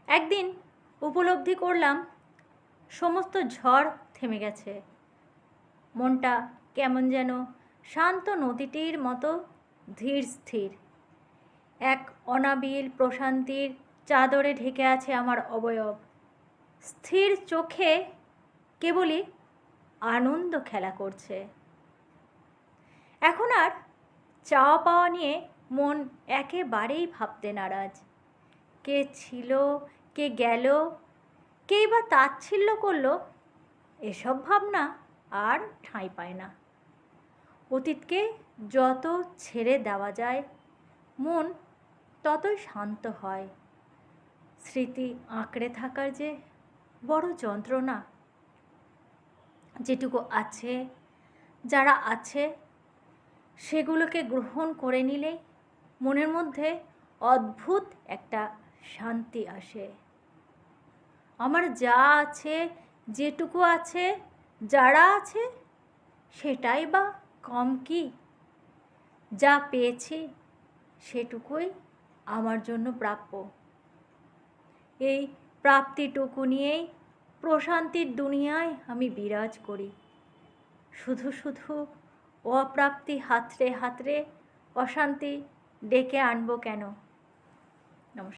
একদিন উপলব্ধি করলাম সমস্ত ঝড় থেমে গেছে। মনটা কেমন যেন শান্ত নদীটির মতো ধীর স্থির। এক অনাবিল প্রশান্তির চাদরে ঢেকে আছে আমার অবয়ব। স্থির চোখে কেবলই আনন্দ খেলা করছে। এখন আর চাওয়া পাওয়া নিয়ে মন একেবারেই ভাবতে নারাজ। কে ছিল, কে গেল, কেই বা তাচ্ছিল্য করলো, এসব ভাবনা আর ঠাঁই পায় না। অতীতকে যত ছেড়ে দেওয়া যায় মন ততই শান্ত হয়। স্মৃতি আঁকড়ে থাকার যে বড় যন্ত্রণা। যেটুকু আছে, যারা আছে সেগুলোকে গ্রহণ করে নিলেই মনের মধ্যে অদ্ভুত একটা শান্তি আসে। আমার যা আছে, যেটুকু আছে, যারা আছে সেটাই বা কম কি? যা পেয়েছি সেটুকুই আমার জন্য প্রাপ্য। এই প্রাপ্তিটুকু নিয়েই প্রশান্তির দুনিয়ায় আমি বিরাজ করি। শুধু শুধু অপ্রাপ্তি হাতড়ে হাতড়ে অশান্তি ডেকে আনবো কেন?